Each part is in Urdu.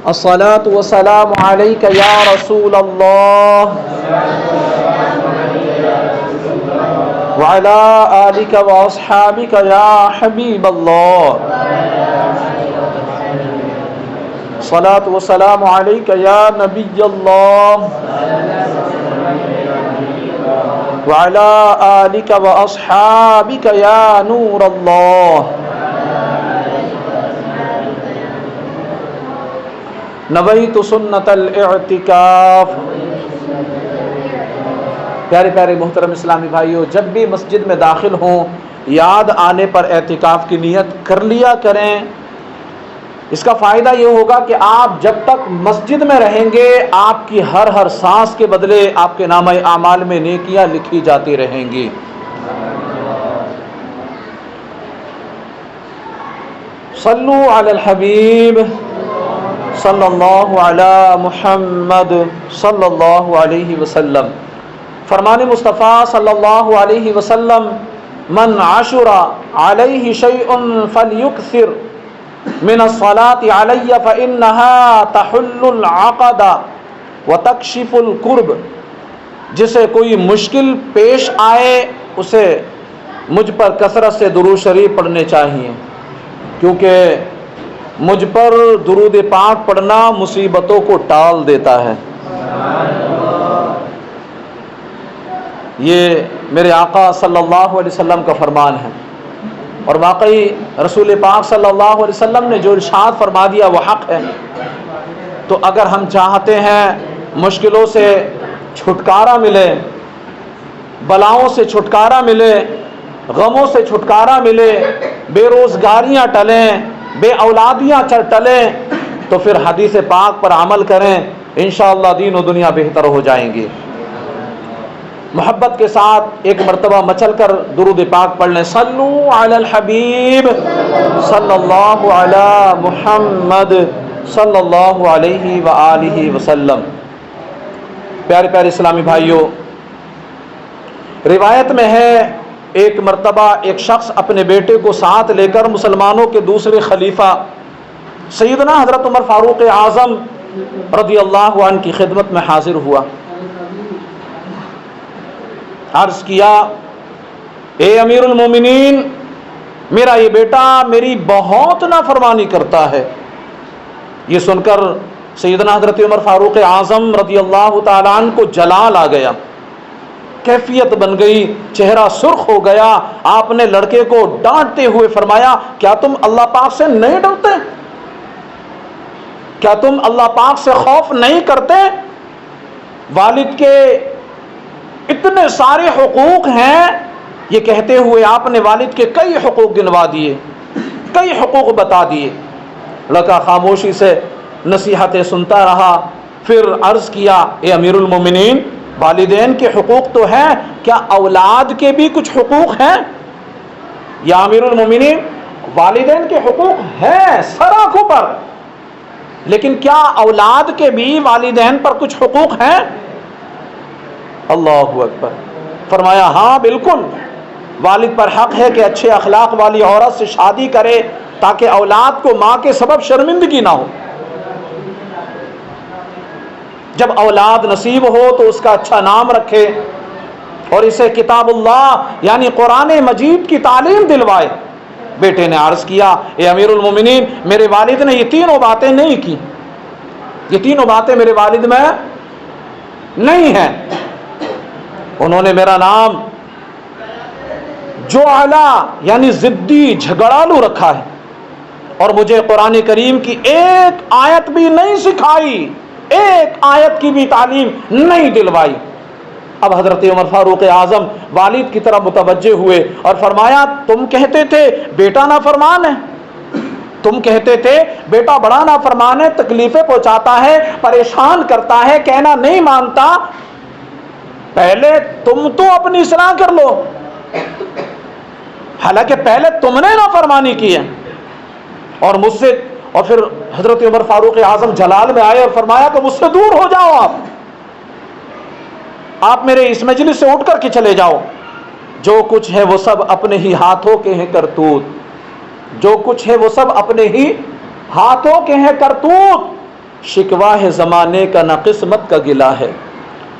الصلاۃ والسلام علیک یا رسول اللہ وعلی آلک واصحابک یا حبیب اللہ الصلاۃ والسلام علیک یا نبی اللہ وعلی آلک واصحابک یا نور اللہ نویت سنت الاعتکاف۔ پیارے پیارے محترم اسلامی بھائیوں، جب بھی مسجد میں داخل ہوں یاد آنے پر اعتکاف کی نیت کر لیا کریں۔ اس کا فائدہ یہ ہوگا کہ آپ جب تک مسجد میں رہیں گے آپ کی ہر سانس کے بدلے آپ کے نامہ اعمال میں نیکیاں لکھی جاتی رہیں گی۔ صلو علی الحبیب صلی اللہ علی محمد صلی اللہ علیہ وسلم۔ فرمان مصطفیٰ صلی اللہ علیہ وسلم، من عشر علیہ شیء فلیکثر من الصلاة علی فإنہا تحل العقد وتکشف الکرب۔ جسے کوئی مشکل پیش آئے اسے مجھ پر کثرت سے درود شریف پڑھنے چاہیے، کیونکہ مجھ پر درود پاک پڑھنا مصیبتوں کو ٹال دیتا ہے۔ یہ میرے آقا صلی اللہ علیہ وسلم کا فرمان ہے، اور واقعی رسول پاک صلی اللہ علیہ وسلم نے جو ارشاد فرما دیا وہ حق ہے۔ تو اگر ہم چاہتے ہیں مشکلوں سے چھٹکارا ملے، بلاؤں سے چھٹکارا ملے، غموں سے چھٹکارا ملے، بے روزگاریاں ٹلیں، بے اولادیاں ٹلیں، تو پھر حدیث پاک پر عمل کریں، انشاءاللہ دین و دنیا بہتر ہو جائیں گی۔ محبت کے ساتھ ایک مرتبہ مچل کر درود پاک پڑھ لیں۔ صلو علی الحبیب صلی اللہ علی محمد صلی اللہ علیہ وآلہ وسلم۔ پیارے پیارے اسلامی بھائیوں، روایت میں ہے ایک مرتبہ ایک شخص اپنے بیٹے کو ساتھ لے کر مسلمانوں کے دوسرے خلیفہ سیدنا حضرت عمر فاروق اعظم رضی اللہ عنہ کی خدمت میں حاضر ہوا۔ عرض کیا، اے امیر المومنین، میرا یہ بیٹا میری بہت نافرمانی کرتا ہے۔ یہ سن کر سیدنا حضرت عمر فاروق اعظم رضی اللہ تعالیٰ عنہ کو جلال آ گیا، کیفیت بن گئی، چہرہ سرخ ہو گیا۔ آپ نے لڑکے کو ڈانٹتے ہوئے فرمایا، کیا تم اللہ پاک سے نہیں ڈرتے؟ کیا تم اللہ پاک سے خوف نہیں کرتے؟ والد کے اتنے سارے حقوق ہیں۔ یہ کہتے ہوئے آپ نے والد کے کئی حقوق گنوا دیے، کئی حقوق بتا دیے۔ لڑکا خاموشی سے نصیحتیں سنتا رہا، پھر عرض کیا، اے امیر المومنین، والدین کے حقوق تو ہیں، کیا اولاد کے بھی کچھ حقوق ہیں؟ یا امیر المومنین، والدین کے حقوق ہیں سر آنکھوں پر، لیکن کیا اولاد کے بھی والدین پر کچھ حقوق ہیں؟ اللہ اکبر۔ فرمایا، ہاں بالکل، والد پر حق ہے کہ اچھے اخلاق والی عورت سے شادی کرے تاکہ اولاد کو ماں کے سبب شرمندگی نہ ہو۔ جب اولاد نصیب ہو تو اس کا اچھا نام رکھے اور اسے کتاب اللہ یعنی قرآن مجید کی تعلیم دلوائے۔ بیٹے نے عرض کیا، اے امیر المومنین، میرے والد نے یہ تینوں باتیں نہیں کی، یہ تینوں باتیں میرے والد میں نہیں ہیں۔ انہوں نے میرا نام جعلا یعنی ضدی، جھگڑالو رکھا ہے، اور مجھے قرآن کریم کی ایک آیت بھی نہیں سکھائی، ایک آیت کی بھی تعلیم نہیں دلوائی۔ اب حضرت عمر فاروق اعظم والد کی طرف متوجہ ہوئے اور فرمایا، تم کہتے تھے بیٹا نافرمان ہے، تم کہتے تھے بیٹا بڑا نافرمان ہے، تکلیفیں پہنچاتا ہے، پریشان کرتا ہے، کہنا نہیں مانتا، پہلے تم تو اپنی اصلاح کر لو، حالانکہ پہلے تم نے نافرمانی کی ہے۔ اور مجھ سے، اور پھر حضرت عمر فاروق اعظم جلال میں آئے اور فرمایا کہ مجھ سے دور ہو جاؤ، آپ میرے اس مجلس سے اٹھ کر کے چلے جاؤ۔ جو کچھ ہے وہ سب اپنے ہی ہاتھوں کے ہیں کرتوت، جو کچھ ہے وہ سب اپنے ہی ہاتھوں کے ہیں کرتوت۔ شکوا ہے زمانے کا نہ قسمت کا گلا ہے،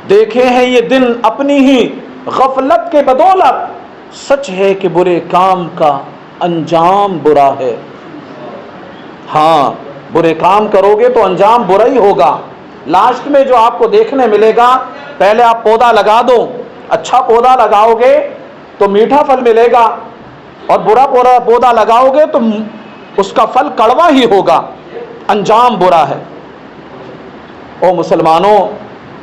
دیکھے ہیں یہ دن اپنی ہی غفلت کے بدولت، سچ ہے کہ برے کام کا انجام برا ہے۔ ہاں برے کام کرو گے تو انجام برا ہی ہوگا۔ لاسٹ میں جو آپ کو دیکھنے ملے گا، پہلے آپ پودا لگا دو، اچھا پودا لگاؤ گے تو میٹھا پھل ملے گا، اور برا پودا لگاؤ گے تو اس کا پھل کڑوا ہی ہوگا، انجام برا ہے۔ او مسلمانوں،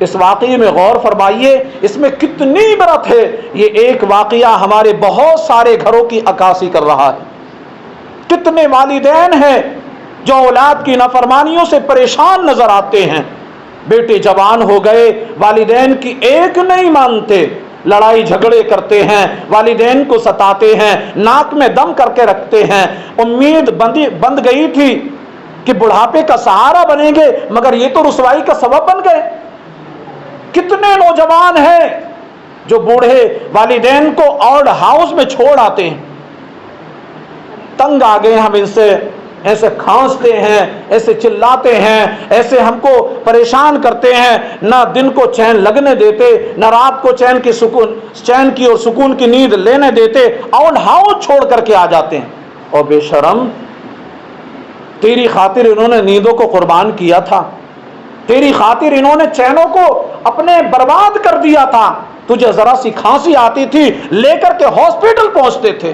اس واقعے میں غور فرمائیے، اس میں کتنی عبرت ہے۔ یہ ایک واقعہ ہمارے بہت سارے گھروں کی عکاسی کر رہا ہے۔ کتنے والدین ہیں جو اولاد کی نافرمانیوں سے پریشان نظر آتے ہیں۔ بیٹے جوان ہو گئے، والدین کی ایک نہیں مانتے، لڑائی جھگڑے کرتے ہیں، والدین کو ستاتے ہیں، ناک میں دم کر کے رکھتے ہیں۔ امید بند گئی تھی کہ بڑھاپے کا سہارا بنیں گے، مگر یہ تو رسوائی کا سبب بن گئے۔ کتنے نوجوان ہیں جو بوڑھے والدین کو اولڈ ہاؤس میں چھوڑ آتے ہیں۔ تنگ آ گئے ہم ان سے، ایسے کھانستے ہیں، ایسے چلاتے ہیں، ایسے ہم کو پریشان کرتے ہیں، نہ دن کو چین لگنے دیتے، نہ رات کو چین کی اور سکون کی نیند لینے دیتے، اولڈ ہاؤس چھوڑ کر کے آ جاتے ہیں۔ اور بے شرم، تیری خاطر انہوں نے نیندوں کو قربان کیا تھا، تیری خاطر انہوں نے چینوں کو اپنے برباد کر دیا تھا۔ تجھے ذرا سی کھانسی آتی تھی، لے کر کے ہاسپٹل پہنچتے تھے،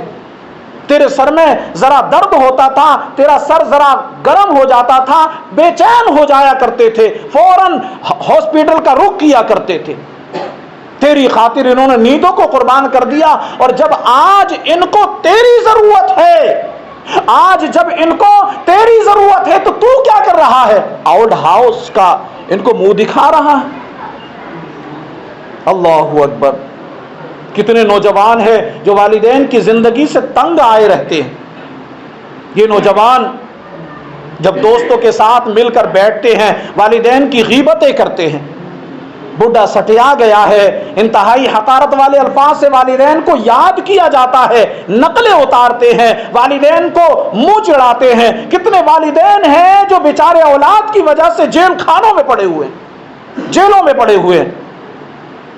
تیرے سر میں ذرا درد ہوتا تھا، تیرا سر ذرا گرم ہو جاتا تھا، بے چین ہو جایا کرتے تھے، فوراً ہاسپٹل کا رخ کیا کرتے تھے۔ تیری خاطر انہوں نے نیندوں کو قربان کر دیا، اور جب آج ان کو تیری ضرورت ہے، آج جب ان کو تیری ضرورت ہے تو کیا کر رہا ہے؟ اولڈ ہاؤس کا ان کو منہ دکھا رہا ہے۔ اللہ اکبر۔ کتنے نوجوان ہیں جو والدین کی زندگی سے تنگ آئے رہتے ہیں۔ یہ نوجوان جب دوستوں کے ساتھ مل کر بیٹھتے ہیں، والدین کی غیبتیں کرتے ہیں۔ بڈھا سٹیا گیا ہے، انتہائی حقارت والے الفاظ سے والدین کو یاد کیا جاتا ہے، نقلیں اتارتے ہیں، والدین کو منہ چڑھاتے ہیں۔ کتنے والدین ہیں جو بیچارے اولاد کی وجہ سے جیل خانوں میں پڑے ہوئے ہیں، جیلوں میں پڑے ہوئے ہیں۔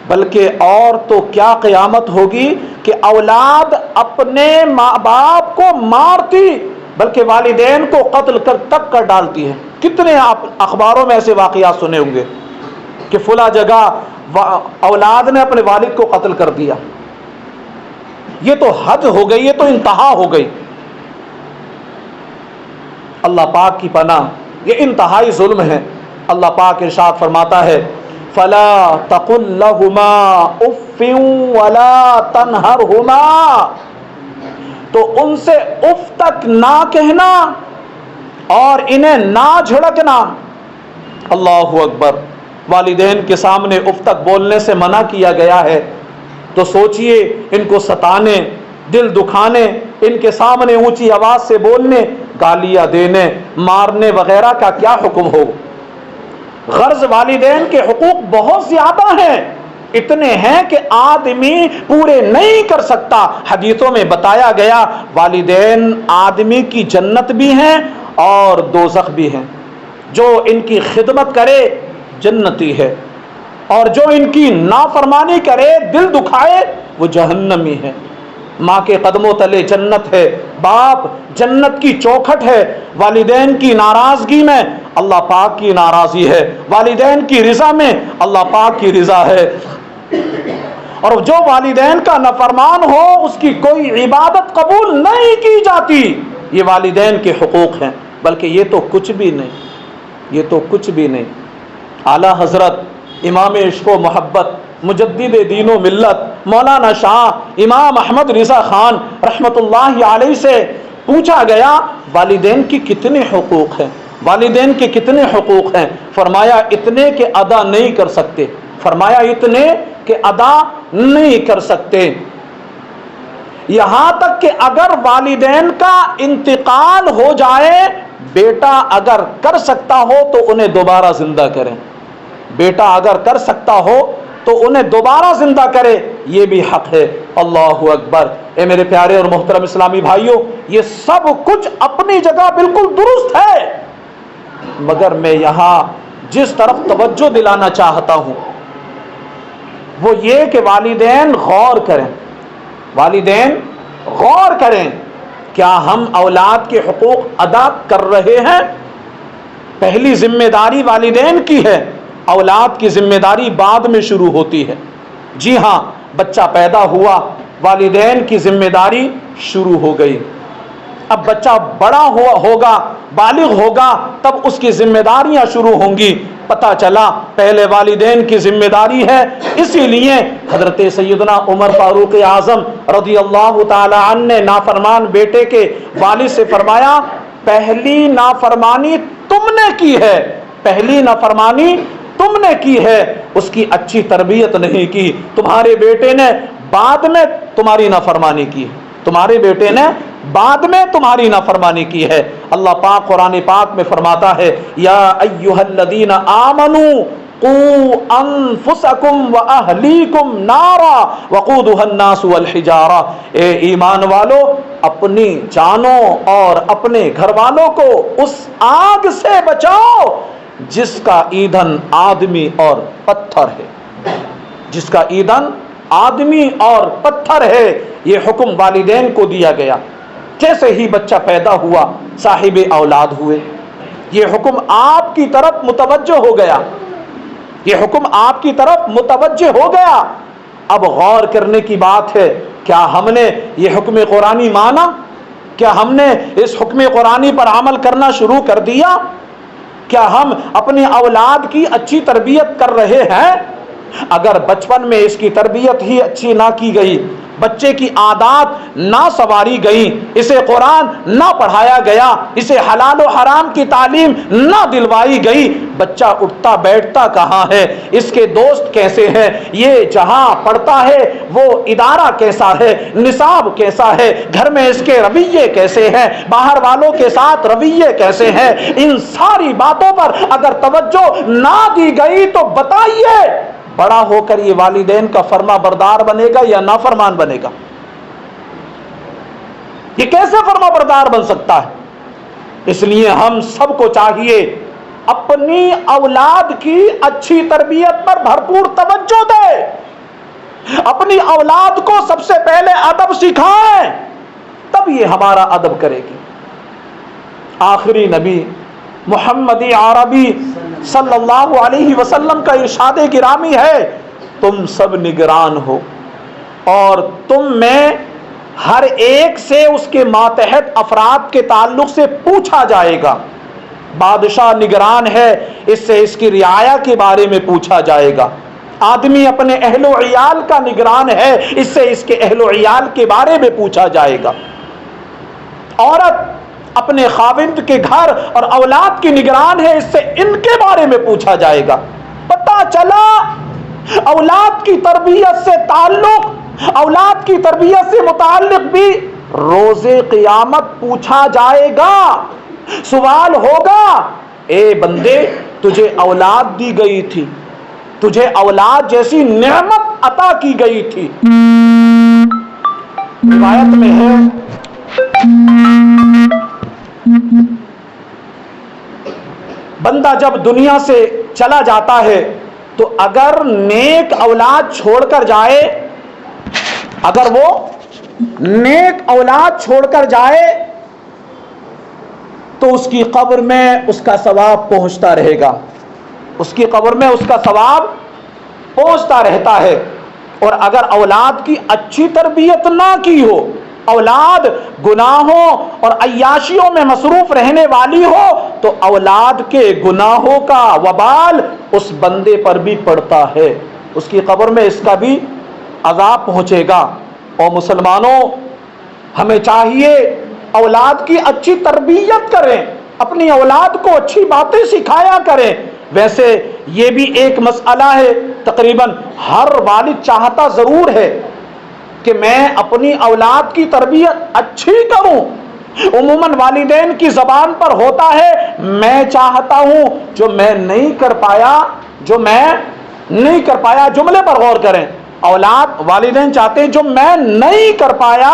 بلکہ اور تو کیا قیامت ہوگی کہ اولاد اپنے ماں باپ کو مارتی، بلکہ والدین کو قتل تک کر ڈالتی ہے۔ کتنے آپ اخباروں میں ایسے واقعات سنے ہوں گے کہ فلاں جگہ اولاد نے اپنے والد کو قتل کر دیا۔ یہ تو حد ہو گئی، یہ تو انتہا ہو گئی۔ اللہ پاک کی پناہ، یہ انتہائی ظلم ہے۔ اللہ پاک ارشاد فرماتا ہے، فَلَا تَقُلْ لَهُمَا اُفٍّ وَلَا تَنْهَرْهُمَا، تو ان سے اف تک نہ کہنا اور انہیں نہ جھڑکنا۔ اللہ اکبر۔ والدین کے سامنے اف تک بولنے سے منع کیا گیا ہے، تو سوچئے ان کو ستانے، دل دکھانے، ان کے سامنے اونچی آواز سے بولنے، گالیاں دینے، مارنے وغیرہ کا کیا حکم ہو؟ غرض والدین کے حقوق بہت زیادہ ہیں، اتنے ہیں کہ آدمی پورے نہیں کر سکتا۔ حدیثوں میں بتایا گیا والدین آدمی کی جنت بھی ہیں اور دوزخ بھی ہیں۔ جو ان کی خدمت کرے جنتی ہے، اور جو ان کی نافرمانی کرے، دل دکھائے، وہ جہنمی ہے۔ ماں کے قدموں تلے جنت ہے، باپ جنت کی چوکھٹ ہے۔ والدین کی ناراضگی میں اللہ پاک کی ناراضی ہے، والدین کی رضا میں اللہ پاک کی رضا ہے۔ اور جو والدین کا نافرمان ہو، اس کی کوئی عبادت قبول نہیں کی جاتی۔ یہ والدین کے حقوق ہیں، بلکہ یہ تو کچھ بھی نہیں، یہ تو کچھ بھی نہیں۔ اعلیٰ حضرت امام عشق و محبت، مجدد دین و ملت، مولانا شاہ امام احمد رضا خان رحمۃ اللہ علیہ سے پوچھا گیا والدین کی کتنے حقوق ہیں، والدین کے کتنے حقوق ہیں؟ فرمایا اتنے کہ ادا نہیں کر سکتے، فرمایا اتنے کہ ادا نہیں کر سکتے۔ یہاں تک کہ اگر والدین کا انتقال ہو جائے، بیٹا اگر کر سکتا ہو تو انہیں دوبارہ زندہ کریں، بیٹا اگر کر سکتا ہو تو انہیں دوبارہ زندہ کرے، یہ بھی حق ہے۔ اللہ اکبر۔ اے میرے پیارے اور محترم اسلامی بھائیوں، یہ سب کچھ اپنی جگہ بالکل درست ہے، مگر میں یہاں جس طرف توجہ دلانا چاہتا ہوں وہ یہ کہ والدین غور کریں، والدین غور کریں، کیا ہم اولاد کے حقوق ادا کر رہے ہیں؟ پہلی ذمہ داری والدین کی ہے، اولاد کی ذمہ داری بعد میں شروع ہوتی ہے۔ جی ہاں، بچہ پیدا ہوا، والدین کی ذمہ داری شروع ہو گئی۔ اب بچہ بڑا ہوگا، بالغ ہوگا، تب اس کی ذمہ داریاں شروع ہوں گی۔ پتہ چلا پہلے والدین کی ذمہ داری ہے، اسی لیے حضرت سیدنا عمر فاروق اعظم رضی اللہ تعالی عنہ نے نافرمان بیٹے کے والد سے فرمایا، پہلی نافرمانی تم نے کی ہے، پہلی نافرمانی تم نے کی ہے، اس کی اچھی تربیت نہیں کی، تمہارے بیٹے نے بعد میں تمہاری نافرمانی کی ہے، تمہارے بیٹے نے بعد میں تمہاری نافرمانی کی ہے۔ اللہ پاک قرآن پاک میں فرماتا ہے، یا ایھا الذین آمنوا قوا انفسکم واہلیکم نارا وقودھا الناس والحجارہ، اے ایمان والو اپنی جانوں اور اپنے گھر والوں کو اس آگ سے بچاؤ جس کا ایندھن آدمی اور پتھر ہے، جس کا ایندھن آدمی اور پتھر ہے۔ یہ حکم والدین کو دیا گیا۔ جیسے ہی بچہ پیدا ہوا صاحب اولاد ہوئے، یہ حکم آپ کی طرف متوجہ ہو گیا، یہ حکم آپ کی طرف متوجہ ہو گیا۔ اب غور کرنے کی بات ہے، کیا ہم نے یہ حکم قرآنی مانا؟ کیا ہم نے اس حکم قرآنی پر عمل کرنا شروع کر دیا؟ کیا ہم اپنی اولاد کی اچھی تربیت کر رہے ہیں؟ اگر بچپن میں اس کی تربیت ہی اچھی نہ کی گئی، بچے کی عادات نہ سنواری گئی، اسے قرآن نہ پڑھایا گیا، اسے حلال و حرام کی تعلیم نہ دلوائی گئی، بچہ اٹھتا بیٹھتا کہاں ہے، اس کے دوست کیسے ہیں، یہ جہاں پڑھتا ہے وہ ادارہ کیسا ہے، نصاب کیسا ہے، گھر میں اس کے رویے کیسے ہیں، باہر والوں کے ساتھ رویے کیسے ہیں، ان ساری باتوں پر اگر توجہ نہ دی گئی تو بتائیے بڑا ہو کر یہ والدین کا فرما بردار بنے گا یا نافرمان بنے گا؟ یہ کیسے فرما بردار بن سکتا ہے؟ اس لیے ہم سب کو چاہیے اپنی اولاد کی اچھی تربیت پر بھرپور توجہ دے، اپنی اولاد کو سب سے پہلے ادب سکھائیں، تب یہ ہمارا ادب کرے گی۔ آخری نبی محمد عربی صلی اللہ علیہ وسلم کا ارشاد گرامی ہے، تم سب نگران ہو اور تم میں ہر ایک سے اس کے ماتحت افراد کے تعلق سے پوچھا جائے گا۔ بادشاہ نگران ہے، اس سے اس کی رعایا کے بارے میں پوچھا جائے گا۔ آدمی اپنے اہل و عیال کا نگران ہے، اس سے اس کے اہل و عیال کے بارے میں پوچھا جائے گا۔ عورت اپنے خاوند کے گھر اور اولاد کی نگران ہے، اس سے ان کے بارے میں پوچھا جائے گا۔ پتہ چلا اولاد کی تربیت سے تعلق، اولاد کی تربیت سے متعلق بھی روز قیامت پوچھا جائے گا۔ سوال ہوگا، اے بندے تجھے اولاد دی گئی تھی، تجھے اولاد جیسی نعمت عطا کی گئی تھی۔ روایت میں ہے بندہ جب دنیا سے چلا جاتا ہے تو اگر نیک اولاد چھوڑ کر جائے، اگر وہ نیک اولاد چھوڑ کر جائے تو اس کی قبر میں اس کا ثواب پہنچتا رہے گا، اس کی قبر میں اس کا ثواب پہنچتا رہتا ہے۔ اور اگر اولاد کی اچھی تربیت نہ کی ہو، اولاد گناہوں اور عیاشیوں میں مصروف رہنے والی ہو تو اولاد کے گناہوں کا وبال اس بندے پر بھی پڑتا ہے، اس کی قبر میں اس کا بھی عذاب پہنچے گا۔ اور مسلمانوں، ہمیں چاہیے اولاد کی اچھی تربیت کریں، اپنی اولاد کو اچھی باتیں سکھایا کریں۔ ویسے یہ بھی ایک مسئلہ ہے، تقریباً ہر والد چاہتا ضرور ہے کہ میں اپنی اولاد کی تربیت اچھی کروں۔ عموماً والدین کی زبان پر ہوتا ہے میں چاہتا ہوں، جو میں نہیں کر پایا، جملے پر غور کریں، اولاد والدین چاہتے ہیں جو میں نہیں کر پایا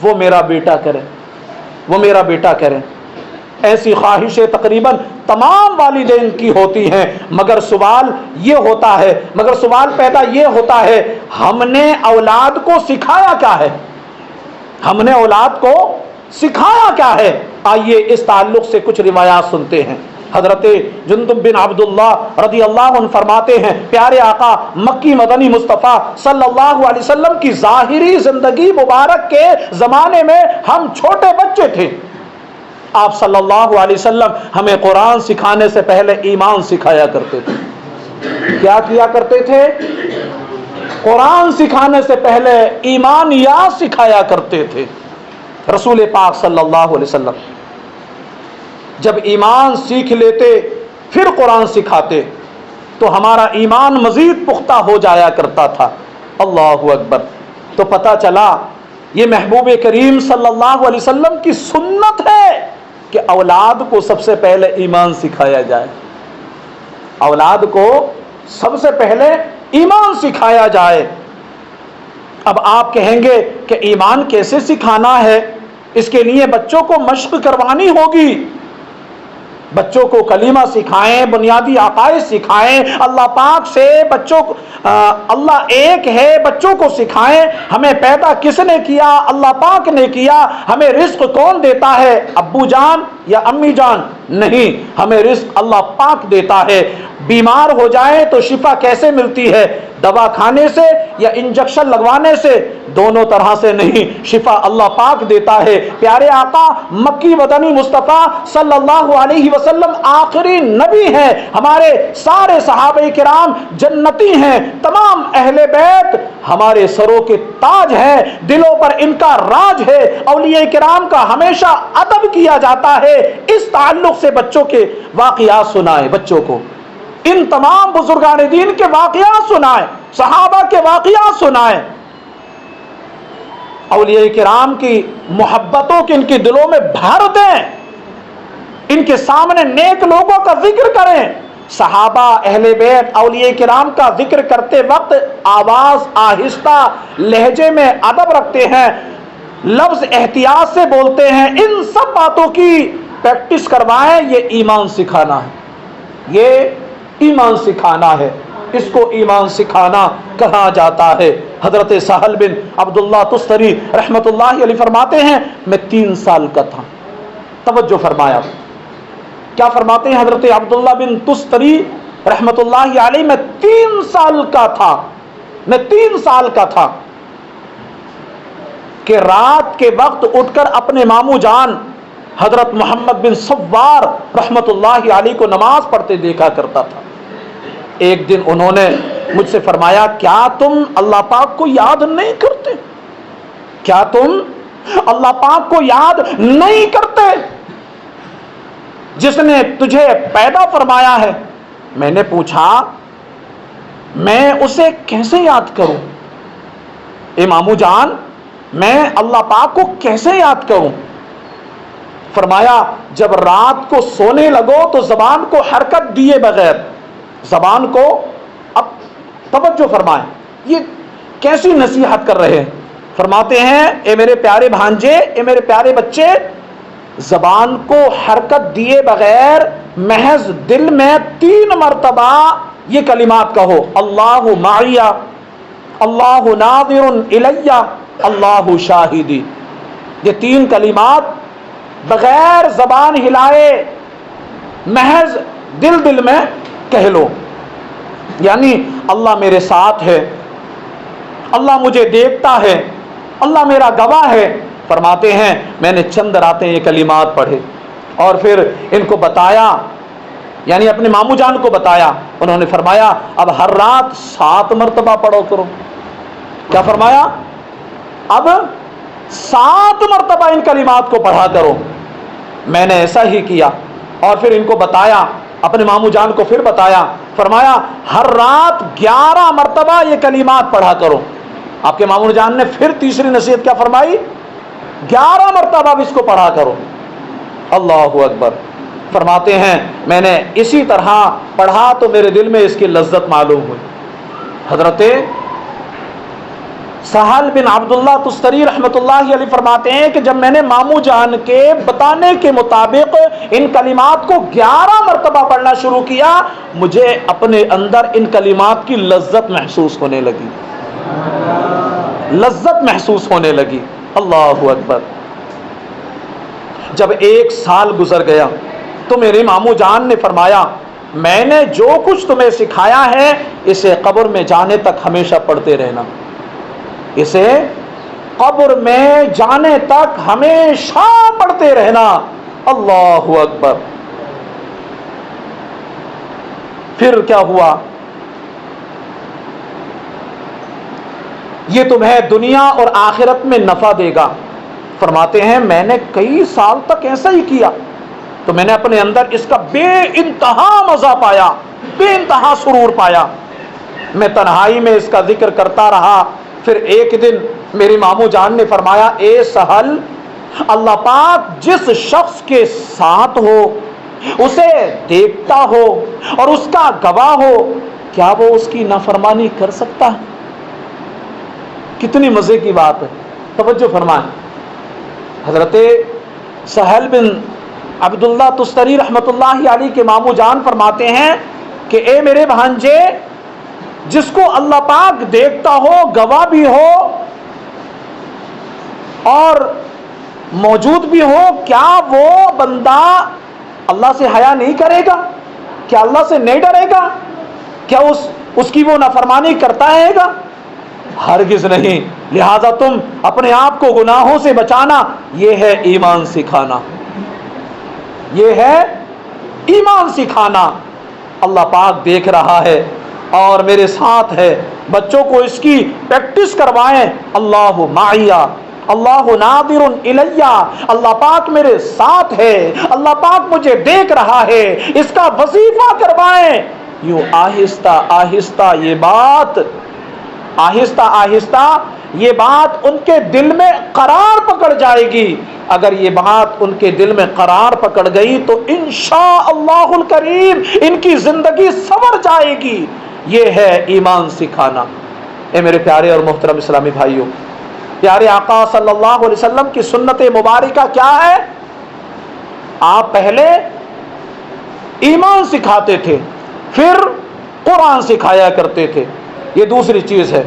وہ میرا بیٹا کرے، وہ میرا بیٹا کرے۔ ایسی خواہشیں تقریباً تمام والدین کی ہوتی ہیں، مگر سوال پیدا یہ ہوتا ہے، ہم نے اولاد کو سکھایا کیا ہے؟ ہم نے اولاد کو سکھایا کیا ہے؟ آئیے اس تعلق سے کچھ روایات سنتے ہیں۔ حضرت جندب بن عبداللہ رضی اللہ عنہ فرماتے ہیں، پیارے آقا مکی مدنی مصطفیٰ صلی اللہ علیہ وسلم کی ظاہری زندگی مبارک کے زمانے میں ہم چھوٹے بچے تھے، آپ صلی اللہ علیہ وسلم ہمیں قرآن سکھانے سے پہلے ایمان سکھایا کرتے تھے۔ کیا کیا کرتے تھے؟ قرآن سکھانے سے پہلے ایمانیات سکھایا کرتے تھے۔ رسول پاک صلی اللہ علیہ وسلم جب ایمان سیکھ لیتے پھر قرآن سکھاتے تو ہمارا ایمان مزید پختہ ہو جایا کرتا تھا۔ اللہ اکبر۔ تو پتہ چلا یہ محبوب کریم صلی اللہ علیہ وسلم کی سنت ہے کہ اولاد کو سب سے پہلے ایمان سکھایا جائے، اولاد کو سب سے پہلے ایمان سکھایا جائے۔ اب آپ کہیں گے کہ ایمان کیسے سکھانا ہے؟ اس کے لیے بچوں کو مشق کروانی ہوگی، بچوں کو کلمہ سکھائیں، بنیادی عقائد سکھائیں، اللہ پاک سے بچوں کو اللہ ایک ہے بچوں کو سکھائیں، ہمیں پیدا کس نے کیا؟ اللہ پاک نے کیا۔ ہمیں رزق کون دیتا ہے؟ ابو جان یا امی جان؟ نہیں، ہمیں رزق اللہ پاک دیتا ہے۔ بیمار ہو جائیں تو شفا کیسے ملتی ہے؟ دوا کھانے سے یا انجیکشن لگوانے سے؟ دونوں طرح سے نہیں، شفا اللہ پاک دیتا ہے۔ پیارے آقا مکی مدنی مصطفیٰ صلی اللہ علیہ وسلم آخری نبی ہیں، ہمارے سارے صحابہ کرام جنتی ہیں، تمام اہل بیت ہمارے سروں کے تاج ہیں، دلوں پر ان کا راج ہے۔ اولیاء کرام کا ہمیشہ ادب کیا جاتا ہے۔ اس تعلق سے بچوں کے واقعات سنائیں، بچوں کو ان تمام بزرگان دین کے واقعات سنائیں، صحابہ کے واقعات سنائیں، اولیاء کرام کی محبتوں کے ان کے دلوں میں بھر دیں، ان کے سامنے نیک لوگوں کا ذکر کریں۔ صحابہ، اہل بیت، اولیاء کرام کا ذکر کرتے وقت آواز آہستہ، لہجے میں ادب رکھتے ہیں، لفظ احتیاط سے بولتے ہیں۔ ان سب باتوں کی پریکٹس کروائیں، یہ ایمان سکھانا ہے، یہ ایمان سکھانا ہے، اس کو ایمان سکھانا کہا جاتا ہے۔ حضرت سہل بن عبداللہ تستری رحمت اللہ علیہ فرماتے ہیں، میں 3 سال کا تھا۔ توجہ فرمایا، کیا فرماتے ہیں حضرت عبداللہ بن تستری رحمت اللہ علیہ؟ میں 3 سال کا تھا، میں 3 سال کا تھا کہ رات کے وقت اٹھ کر اپنے ماموں جان حضرت محمد بن سوار رحمت اللہ علیہ کو نماز پڑھتے دیکھا کرتا تھا۔ ایک دن انہوں نے مجھ سے فرمایا، کیا تم اللہ پاک کو یاد نہیں کرتے؟ کیا تم اللہ پاک کو یاد نہیں کرتے جس نے تجھے پیدا فرمایا ہے؟ میں نے پوچھا، میں اسے کیسے یاد کروں؟ اے ماموں جان، میں اللہ پاک کو کیسے یاد کروں؟ فرمایا، جب رات کو سونے لگو تو زبان کو حرکت دیے بغیر، زبان کو، اب توجہ فرمائیں، یہ کیسی نصیحت کر رہے ہیں؟ فرماتے ہیں، اے میرے پیارے بھانجے، اے میرے پیارے بچے، زبان کو حرکت دیے بغیر محض دل میں 3 مرتبہ یہ کلمات کہو، اللہ معی، اللہ ناظر الی، اللہ شاہدی۔ یہ 3 کلمات بغیر زبان ہلائے محض دل میں کہہ لو، یعنی اللہ میرے ساتھ ہے، اللہ مجھے دیکھتا ہے، اللہ میرا گواہ ہے۔ فرماتے ہیں، میں نے چند راتیں یہ کلمات پڑھے اور پھر ان کو بتایا، یعنی اپنے ماموں جان کو بتایا۔ انہوں نے فرمایا، اب ہر رات 7 مرتبہ پڑھو کرو۔ کیا فرمایا؟ اب 7 مرتبہ ان کلمات کو پڑھا کرو۔ میں نے ایسا ہی کیا اور پھر ان کو بتایا، اپنے ماموں جان کو پھر بتایا۔ فرمایا، ہر رات 11 مرتبہ یہ کلمات پڑھا کرو۔ آپ کے ماموں جان نے پھر تیسری نصیحت کیا فرمائی؟ 11 مرتبہ اس کو پڑھا کرو۔ اللہ اکبر۔ فرماتے ہیں، میں نے اسی طرح پڑھا تو میرے دل میں اس کی لذت معلوم ہوئی۔ حضرت سہل بن عبداللہ تستری رحمۃ اللہ علیہ فرماتے ہیں کہ جب میں نے ماموں جان کے بتانے کے مطابق ان کلمات کو 11 مرتبہ پڑھنا شروع کیا، مجھے اپنے اندر ان کلمات کی لذت محسوس ہونے لگی، لذت محسوس ہونے لگی۔ اللہ اکبر۔ جب 1 سال گزر گیا تو میرے ماموں جان نے فرمایا میں نے جو کچھ تمہیں سکھایا ہے اسے قبر میں جانے تک ہمیشہ پڑھتے رہنا، اسے قبر میں جانے تک ہمیشہ پڑھتے رہنا۔ اللہ اکبر۔ پھر کیا ہوا؟ یہ تمہیں دنیا اور آخرت میں نفع دے گا۔ فرماتے ہیں میں نے کئی سال تک ایسا ہی کیا تو میں نے اپنے اندر اس کا بے انتہا مزہ پایا، بے انتہا سرور پایا۔ میں تنہائی میں اس کا ذکر کرتا رہا۔ پھر ایک دن میری ماموں جان نے فرمایا اے سہل، اللہ پاک جس شخص کے ساتھ ہو، اسے دیکھتا ہو اور اس کا گواہ ہو، کیا وہ اس کی نافرمانی کر سکتا ہے؟ کتنی مزے کی بات ہے، توجہ فرمائیں۔ حضرت سہل بن عبداللہ تستری رحمۃ اللہ علیہ کے ماموں جان فرماتے ہیں کہ اے میرے بھانجے، جس کو اللہ پاک دیکھتا ہو، گواہ بھی ہو اور موجود بھی ہو، کیا وہ بندہ اللہ سے حیا نہیں کرے گا؟ کیا اللہ سے نہیں ڈرے گا؟ کیا اس کی وہ نافرمانی کرتا ہے گا؟ ہرگز نہیں۔ لہذا تم اپنے آپ کو گناہوں سے بچانا، یہ ہے ایمان سکھانا، یہ ہے ایمان سکھانا۔ اللہ پاک دیکھ رہا ہے اور میرے ساتھ ہے، بچوں کو اس کی پریکٹس کروائیں۔ اللہ معیہ، اللہ ناظر الیہ، اللہ پاک میرے ساتھ ہے، اللہ پاک مجھے دیکھ رہا ہے، اس کا وظیفہ کروائیں۔ یوں آہستہ آہستہ یہ بات، آہستہ آہستہ یہ بات ان کے دل میں قرار پکڑ جائے گی۔ اگر یہ بات ان کے دل میں قرار پکڑ گئی تو انشاءاللہ الکریم ان کی زندگی سنور جائے گی۔ یہ ہے ایمان سکھانا۔ اے میرے پیارے اور محترم اسلامی بھائیوں، پیارے آقا صلی اللہ علیہ وسلم کی سنت مبارکہ کیا ہے؟ آپ پہلے ایمان سکھاتے تھے، پھر قرآن سکھایا کرتے تھے۔ یہ دوسری چیز ہے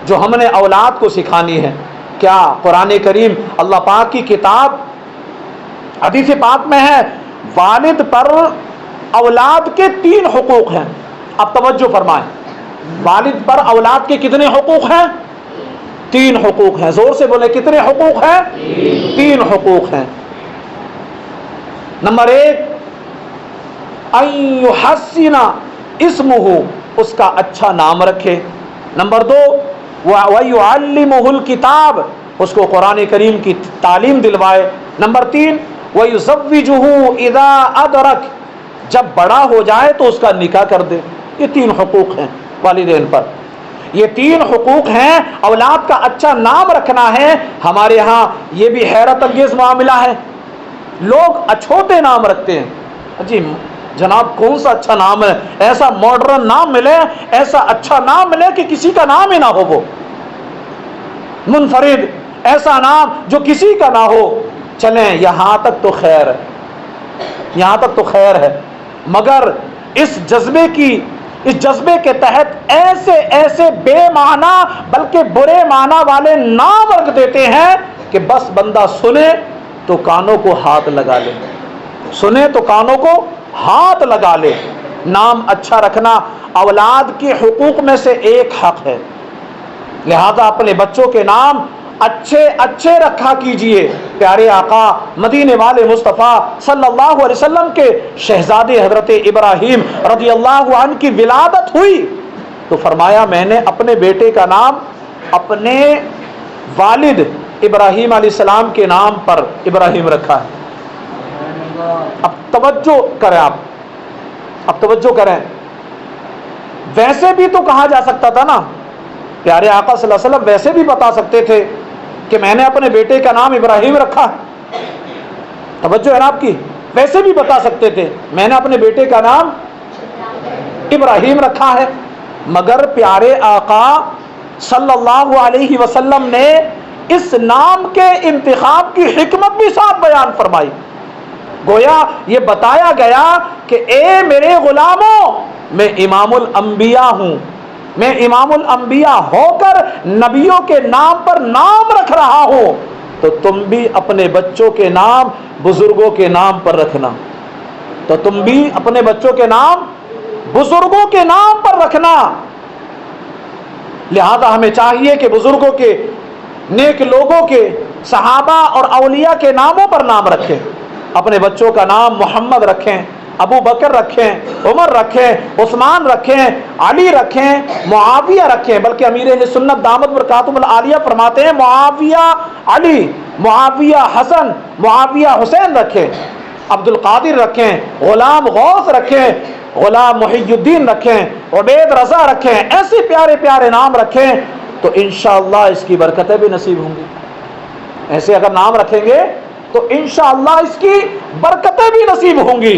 جو ہم نے اولاد کو سکھانی ہے۔ کیا قرآن کریم اللہ پاک کی کتاب، حدیث پاک میں ہے والد پر اولاد کے 3 حقوق ہیں۔ اب توجہ فرمائیں، والد پر اولاد کے کتنے حقوق ہیں؟ 3 حقوق ہیں۔ زور سے بولے کتنے حقوق ہیں؟ 3 حقوق ہیں۔ نمبر 1 ان یحسن اسمہ، اس کا اچھا نام رکھے۔ نمبر 2 وَيُعَلِّمُهُ الْكِتَابَ، اس کو قرآن کریم کی تعلیم دلوائے۔ نمبر 3 وَيُزَوِّجُهُ إِذَا أَدْرَكَ، جب بڑا ہو جائے تو اس کا نکاح کر دے۔ یہ 3 حقوق ہیں والدین پر، یہ 3 حقوق ہیں۔ اولاد کا اچھا نام رکھنا ہے۔ ہمارے ہاں یہ بھی حیرت انگیز معاملہ ہے، لوگ اچھوتے نام رکھتے ہیں۔ جی جناب کون سا اچھا نام ہے؟ ایسا ماڈرن نام ملے، ایسا اچھا نام ملے کہ کسی کا نام ہی نہ ہو، وہ منفرد ایسا نام جو کسی کا نہ ہو۔ چلیں یہاں تک تو خیر ہے، یہاں تک تو خیر ہے، مگر اس جذبے کے تحت ایسے ایسے بے معنی بلکہ برے معنی والے نام رکھ دیتے ہیں کہ بس بندہ سنے تو کانوں کو ہاتھ لگا لے، سنے تو کانوں کو ہاتھ لگا لے۔ نام اچھا رکھنا اولاد کے حقوق میں سے ایک حق ہے، لہذا اپنے بچوں کے نام اچھے رکھا کیجئے۔ پیارے آقا مدینے والے مصطفیٰ صلی اللہ علیہ وسلم کے شہزادے حضرت ابراہیم رضی اللہ عنہ کی ولادت ہوئی تو فرمایا میں نے اپنے بیٹے کا نام اپنے والد ابراہیم علیہ السلام کے نام پر ابراہیم رکھا ہے۔ اب توجہ کریں، اب توجہ کریں، ویسے بھی تو کہا جا سکتا تھا نا، پیارے آقا صلی اللہ علیہ وسلم ویسے بھی بتا سکتے تھے کہ میں نے اپنے بیٹے کا نام ابراہیم رکھا ہے۔ توجہ ہے نا آپ کی، ویسے بھی بتا سکتے تھے میں نے اپنے بیٹے کا نام ابراہیم رکھا ہے، مگر پیارے آقا صلی اللہ علیہ وسلم نے اس نام کے انتخاب کی حکمت بھی ساتھ بیان فرمائی. گویا یہ بتایا گیا کہ اے میرے غلاموں، میں امام الانبیاء ہوں، میں امام الانبیاء ہو کر نبیوں کے نام پر نام رکھ رہا ہوں، تو تم بھی اپنے بچوں کے نام بزرگوں کے نام پر رکھنا. تو تم بھی اپنے بچوں کے نام بزرگوں کے نام پر رکھنا. لہذا ہمیں چاہیے کہ بزرگوں کے، نیک لوگوں کے، صحابہ اور اولیاء کے ناموں پر نام رکھیں. اپنے بچوں کا نام محمد رکھیں، ابو بکر رکھیں، عمر رکھیں، عثمان رکھیں، علی رکھیں، معاویہ رکھیں. بلکہ امیر اہل سنت دامت برکاتہم العالیہ فرماتے ہیں معاویہ علی، معاویہ حسن، معاویہ حسین رکھیں، عبد القادر رکھیں، غلام غوث رکھیں، غلام محی الدین رکھیں، عبید رضا رکھیں. ایسے پیارے پیارے نام رکھیں تو انشاءاللہ اس کی برکتیں بھی نصیب ہوں گی. ایسے اگر نام رکھیں گے تو انشاءاللہ اس کی برکتیں بھی نصیب ہوں گی.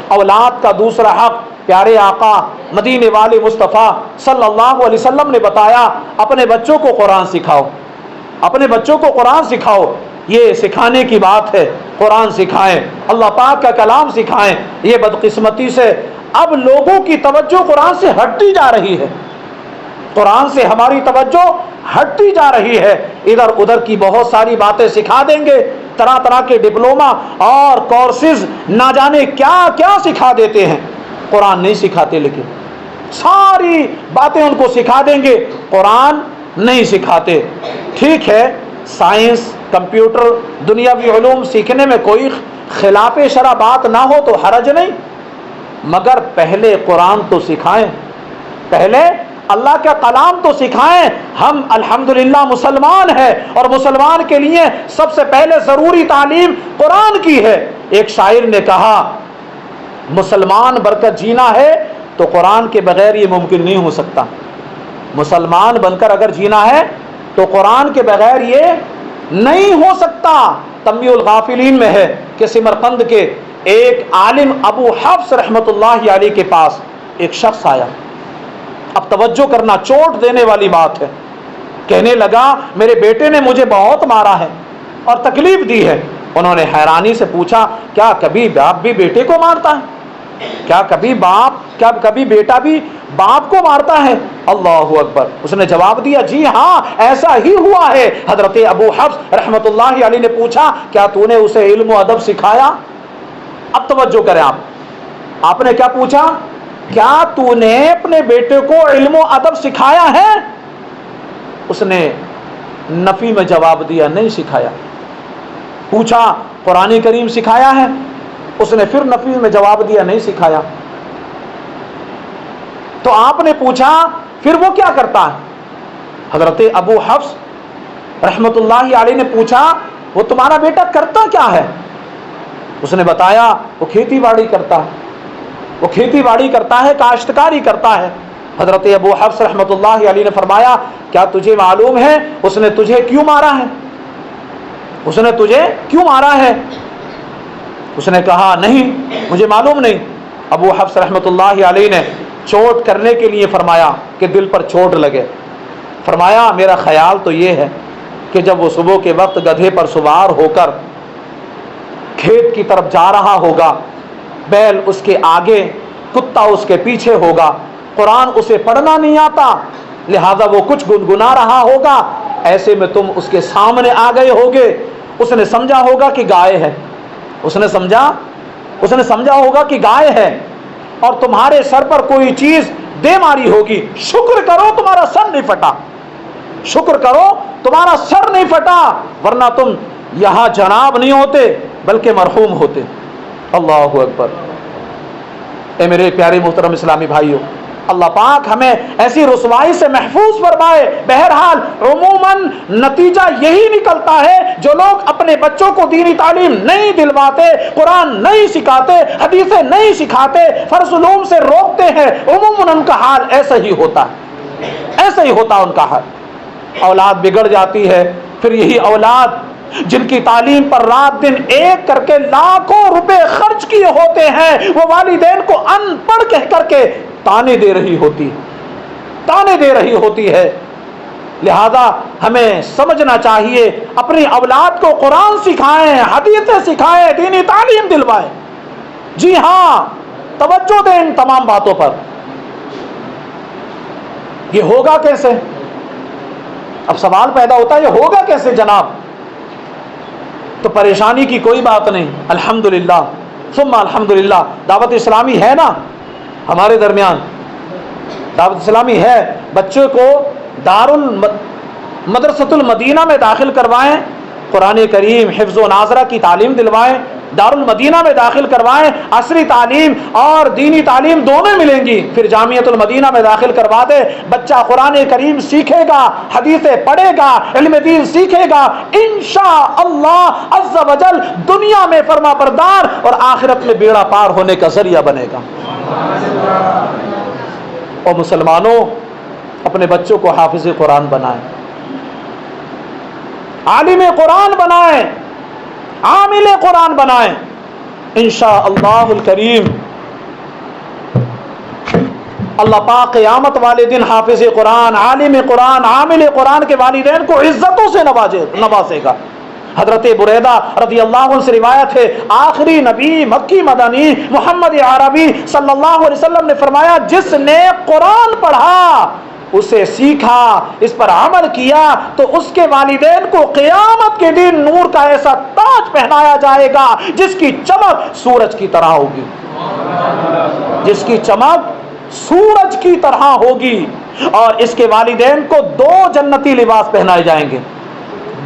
اولاد کا دوسرا حق پیارے آقا مدینے والے مصطفیٰ صلی اللہ علیہ وسلم نے بتایا، اپنے بچوں کو قرآن سکھاؤ، اپنے بچوں کو قرآن سکھاؤ. یہ سکھانے کی بات ہے، قرآن سکھائیں، اللہ پاک کا کلام سکھائیں. یہ بدقسمتی سے اب لوگوں کی توجہ قرآن سے ہٹتی جا رہی ہے، قرآن سے ہماری توجہ ہٹتی جا رہی ہے. ادھر ادھر کی بہت ساری باتیں سکھا دیں گے، طرح طرح کے ڈپلوما اور کورسز نہ جانے کیا کیا سکھا دیتے ہیں. قرآن نہیں سکھاتے، لیکن ساری باتیں ان کو سکھا دیں گے، قرآن نہیں سکھاتے. ٹھیک ہے، سائنس، کمپیوٹر، دنیاوی علوم سیکھنے میں کوئی خلاف شرع بات نہ ہو تو حرج نہیں، مگر پہلے قرآن تو سکھائیں، پہلے اللہ کا کلام تو سکھائیں. ہم الحمدللہ مسلمان ہیں اور مسلمان کے لیے سب سے پہلے ضروری تعلیم قرآن کی ہے. ایک شاعر نے کہا مسلمان بن کر جینا ہے تو قرآن کے بغیر یہ ممکن نہیں ہو سکتا. مسلمان بن کر اگر جینا ہے تو قرآن کے بغیر یہ نہیں ہو سکتا. تنبیہ الغافلین میں ہے کہ سمرقند کے ایک عالم ابو حفص رحمۃ اللہ علیہ کے پاس ایک شخص آیا. اب توجہ کرنا، چوٹ دینے والی بات ہے. کہنے لگا میرے بیٹے نے مجھے بہت مارا ہے اور تکلیف دی ہے. انہوں نے حیرانی سے پوچھا کیا کبھی باپ بھی بیٹے کو مارتا ہے؟ کیا کبھی بیٹا بھی باپ کو مارتا ہے؟ اللہ اکبر. اس نے جواب دیا جی ہاں ایسا ہی ہوا ہے. حضرت ابو حفص رحمۃ اللہ علیہ نے پوچھا کیا تو نے اسے علم و ادب سکھایا؟ اب توجہ کریں، آپ نے کیا پوچھا؟ کیا تو نے اپنے بیٹے کو علم و ادب سکھایا ہے؟ اس نے نفی میں جواب دیا نہیں سکھایا. پوچھا قرآن کریم سکھایا ہے؟ اس نے پھر نفی میں جواب دیا نہیں سکھایا. تو آپ نے پوچھا پھر وہ کیا کرتا ہے؟ حضرت ابو حفص رحمۃ اللہ علیہ نے پوچھا وہ تمہارا بیٹا کرتا کیا ہے؟ اس نے بتایا وہ کھیتی باڑی کرتا ہے، وہ کھیتی باڑی کرتا ہے، کاشتکاری کرتا ہے. حضرت ابو حفص رحمۃ اللہ علیہ نے فرمایا کیا تجھے معلوم ہے اس نے تجھے کیوں مارا ہے؟ اس نے تجھے کیوں مارا ہے؟ اس نے کہا نہیں مجھے معلوم نہیں. ابو حفص رحمۃ اللہ علیہ نے چوٹ کرنے کے لیے فرمایا کہ دل پر چوٹ لگے. فرمایا میرا خیال تو یہ ہے کہ جب وہ صبح کے وقت گدھے پر سوار ہو کر کھیت کی طرف جا رہا ہوگا، بیل اس کے آگے، کتا اس کے پیچھے ہوگا، قرآن اسے پڑھنا نہیں آتا، لہذا وہ کچھ گنگنا رہا ہوگا، ایسے میں تم اس کے سامنے آ گئے ہوگے. اس نے سمجھا ہوگا کہ گائے ہے، اس نے سمجھا ہوگا کہ گائے ہے اور تمہارے سر پر کوئی چیز دے ماری ہوگی. شکر کرو تمہارا سر نہیں پھٹا، شکر کرو تمہارا سر نہیں پھٹا، ورنہ تم یہاں جناب نہیں ہوتے بلکہ مرحوم ہوتے. اللہ اکبر. اے میرے پیارے محترم اسلامی بھائیوں، اللہ پاک ہمیں ایسی رسوائی سے محفوظ فرمائے. بہرحال عموماً نتیجہ یہی نکلتا ہے جو لوگ اپنے بچوں کو دینی تعلیم نہیں دلواتے، قرآن نہیں سکھاتے، حدیثیں نہیں سکھاتے، فرض علوم سے روکتے ہیں، عموماً ان کا حال ایسا ہی ہوتا ہے، ایسا ہی ہوتا ان کا حال. اولاد بگڑ جاتی ہے. پھر یہی اولاد جن کی تعلیم پر رات دن ایک کر کے لاکھوں روپے خرچ کیے ہوتے ہیں، وہ والدین کو ان پڑھ کہہ کر کے تانے دے رہی ہوتی ہے، تانے دے رہی ہوتی ہے. لہذا ہمیں سمجھنا چاہیے، اپنی اولاد کو قرآن سکھائیں، حدیثیں سکھائیں، دینی تعلیم دلوائیں۔ جی ہاں، توجہ دیں ان تمام باتوں پر۔ یہ ہوگا کیسے؟ اب سوال پیدا ہوتا ہے، یہ ہوگا کیسے جناب؟ تو پریشانی کی کوئی بات نہیں، الحمدللہ ثم الحمدللہ دعوت اسلامی ہے نا ہمارے درمیان، دعوت اسلامی ہے۔ بچے کو مدرسۃ المدینہ میں داخل کروائیں، قرآن کریم حفظ و ناظرہ کی تعلیم دلوائیں، دارالمدینہ میں داخل کروائیں، عصری تعلیم اور دینی تعلیم دونوں ملیں گی۔ پھر جامعۃ المدینہ میں داخل کروا دے، بچہ قرآن کریم سیکھے گا، حدیثیں پڑھے گا، علم دین سیکھے گا، انشاءاللہ عز و جل دنیا میں فرما بردار اور آخرت میں بیڑا پار ہونے کا ذریعہ بنے گا۔ اور مسلمانوں، اپنے بچوں کو حافظ قرآن بنائیں، عالم قرآن بنائیں، عامل قرآن بنائیں۔ انشاءاللہ الکریم اللہ پاک قیامت والے دن حافظ قرآن، عالم قرآن، عامل قرآن کے والدین کو عزتوں سے نوازے گا۔ حضرت بریدہ رضی اللہ عنہ سے روایت ہے، آخری نبی مکی مدنی محمد عربی صلی اللہ علیہ وسلم نے فرمایا، جس نے قرآن پڑھا، اسے سیکھا، اس پر عمل کیا، تو اس کے والدین کو قیامت کے دن نور کا ایسا تاج پہنایا جائے گا جس کی چمک سورج کی طرح ہوگی، جس کی چمک سورج کی طرح ہوگی۔ اور اس کے والدین کو 2 جنتی لباس پہنائے جائیں گے،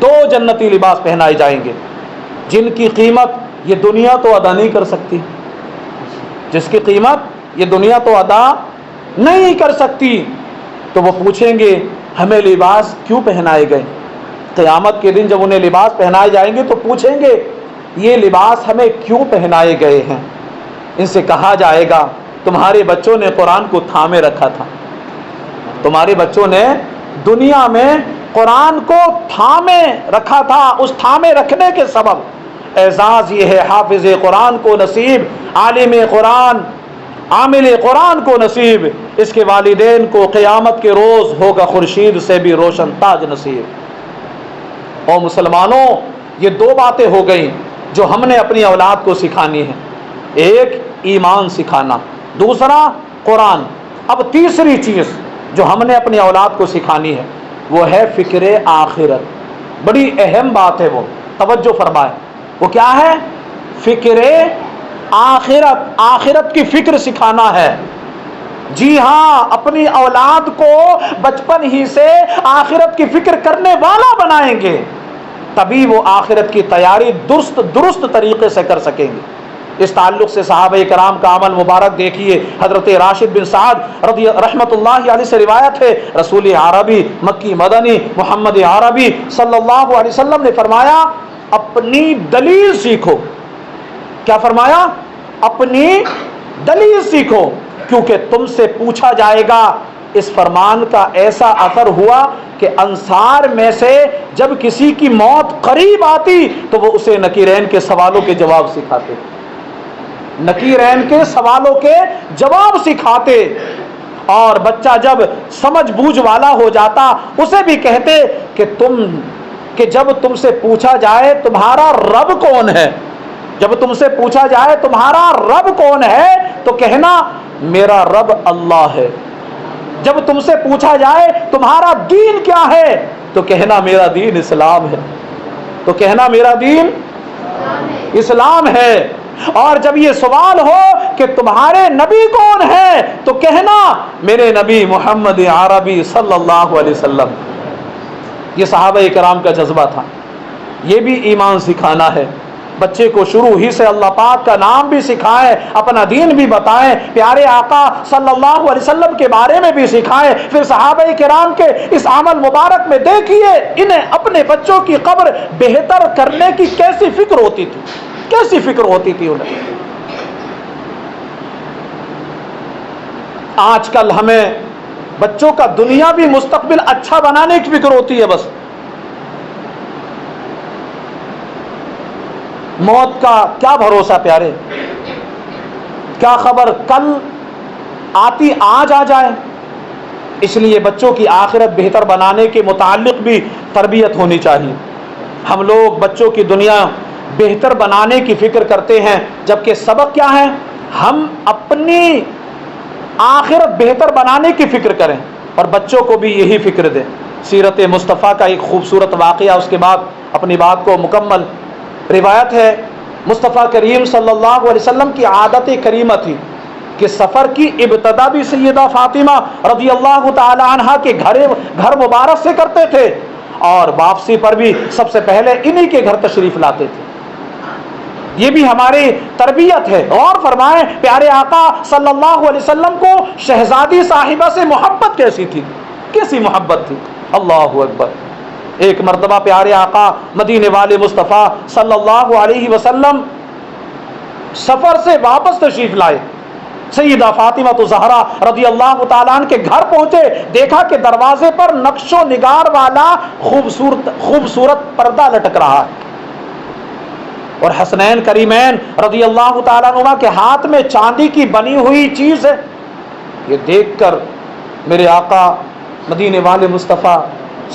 2 جنتی لباس پہنائے جائیں گے، جن کی قیمت یہ دنیا تو ادا نہیں کر سکتی، جس کی قیمت یہ دنیا تو ادا نہیں کر سکتی۔ تو وہ پوچھیں گے، ہمیں لباس کیوں پہنائے گئے؟ قیامت کے دن جب انہیں لباس پہنائے جائیں گے تو پوچھیں گے، یہ لباس ہمیں کیوں پہنائے گئے ہیں؟ ان سے کہا جائے گا، تمہارے بچوں نے قرآن کو تھامے رکھا تھا، تمہارے بچوں نے دنیا میں قرآن کو تھامے رکھا تھا، اس تھامے رکھنے کے سبب اعزاز یہ ہے حافظ قرآن کو نصیب، عالم قرآن، عامل قرآن کو نصیب، اس کے والدین کو قیامت کے روز ہوگا خورشید سے بھی روشن تاج نصیب۔ اور مسلمانوں، یہ 2 باتیں ہو گئیں جو ہم نے اپنی اولاد کو سکھانی ہے، ایک ایمان سکھانا، دوسرا قرآن۔ اب تیسری چیز جو ہم نے اپنی اولاد کو سکھانی ہے وہ ہے فکر آخرت۔ بڑی اہم بات ہے، وہ توجہ فرمائے، وہ کیا ہے؟ فکر آخرت، آخرت کی فکر سکھانا ہے۔ جی ہاں، اپنی اولاد کو بچپن ہی سے آخرت کی فکر کرنے والا بنائیں گے، تبھی وہ آخرت کی تیاری درست طریقے سے کر سکیں گے۔ اس تعلق سے صحابہ کرام کا عمل مبارک دیکھیے۔ حضرت راشد بن سعد رحمۃ اللہ علیہ سے روایت ہے، رسول عربی مکی مدنی محمد عربی صلی اللہ علیہ وسلم نے فرمایا، اپنی دلیل سیکھو۔ کیا فرمایا؟ اپنی دلیل سیکھو، کیونکہ تم سے پوچھا جائے گا۔ اس فرمان کا ایسا اثر ہوا کہ انصار میں سے جب کسی کی موت قریب آتی تو وہ اسے نکیرین کے سوالوں کے جواب سکھاتے، نکیرین کے سوالوں کے جواب سکھاتے، اور بچہ جب سمجھ بوجھ والا ہو جاتا اسے بھی کہتے کہ جب تم سے پوچھا جائے تمہارا رب کون ہے، جب تم سے پوچھا جائے تمہارا رب کون ہے تو کہنا میرا رب اللہ ہے، جب تم سے پوچھا جائے تمہارا دین کیا ہے تو کہنا میرا دین اسلام ہے، تو کہنا میرا دین اسلام ہے، اور جب یہ سوال ہو کہ تمہارے نبی کون ہے تو کہنا میرے نبی محمد عربی صلی اللہ علیہ وسلم۔ یہ صحابہ کرام کا جذبہ تھا۔ یہ بھی ایمان سکھانا ہے، بچے کو شروع ہی سے اللہ پاک کا نام بھی سکھائیں، اپنا دین بھی بتائیں، پیارے آقا صلی اللہ علیہ وسلم کے بارے میں بھی سکھائیں۔ پھر صحابہ کرام کے اس عمل مبارک میں دیکھیے انہیں اپنے بچوں کی قبر بہتر کرنے کی کیسی فکر ہوتی تھی، کیسی فکر ہوتی تھی انہیں۔ آج کل ہمیں بچوں کا دنیاوی مستقبل اچھا بنانے کی فکر ہوتی ہے بس۔ موت کا کیا بھروسہ پیارے، کیا خبر کل آتی آج آ جائے۔ اس لیے بچوں کی آخرت بہتر بنانے کے متعلق بھی تربیت ہونی چاہیے۔ ہم لوگ بچوں کی دنیا بہتر بنانے کی فکر کرتے ہیں، جبکہ سبق کیا ہے؟ ہم اپنی آخرت بہتر بنانے کی فکر کریں اور بچوں کو بھی یہی فکر دیں۔ سیرت مصطفیٰ کا ایک خوبصورت واقعہ، اس کے بعد اپنی بات کو مکمل۔ روایت ہے مصطفیٰ کریم صلی اللہ علیہ وسلم کی عادت کریمہ تھی کہ سفر کی ابتدا بھی سیدہ فاطمہ رضی اللہ تعالی عنہا کے گھر مبارک سے کرتے تھے، اور واپسی پر بھی سب سے پہلے انہی کے گھر تشریف لاتے تھے۔ یہ بھی ہماری تربیت ہے۔ اور فرمائیں پیارے آقا صلی اللہ علیہ وسلم کو شہزادی صاحبہ سے محبت کیسی تھی، کیسی محبت تھی، اللہ اکبر۔ ایک مرتبہ پیارے آقا مدینے والے مصطفیٰ صلی اللہ علیہ وسلم سفر سے واپس تشریف لائے، سیدہ فاطمہ زہرا رضی اللہ تعالیٰ عنہ کے گھر پہنچے، دیکھا کہ دروازے پر نقش و نگار والا خوبصورت پردہ لٹک رہا ہے، اور حسنین کریمین رضی اللہ تعالیٰ عنہ کے ہاتھ میں چاندی کی بنی ہوئی چیز ہے۔ یہ دیکھ کر میرے آقا مدینے والے مصطفیٰ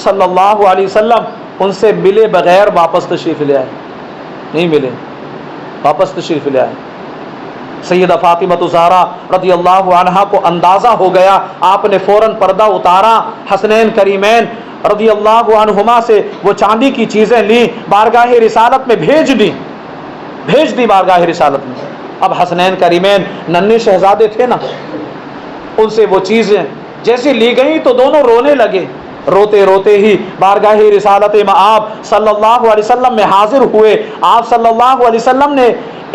صلی اللہ علیہ وسلم ان سے ملے بغیر واپس تشریف لے آئے، نہیں ملے، واپس تشریف لے آئے۔ سیدہ فاطمہ زہرا رضی اللہ عنہا کو اندازہ ہو گیا، آپ نے فوراً پردہ اتارا، حسنین کریمین رضی اللہ عنہما سے وہ چاندی کی چیزیں لیں، بارگاہ رسالت میں بھیج دی بارگاہ رسالت میں۔ اب حسنین کریمین ننھے شہزادے تھے نا، ان سے وہ چیزیں جیسے لی گئیں تو دونوں رونے لگے، روتے روتے ہی بارگاہ رسالت مآب صلی اللہ علیہ وسلم میں حاضر ہوئے۔ آپ صلی اللہ علیہ وسلم نے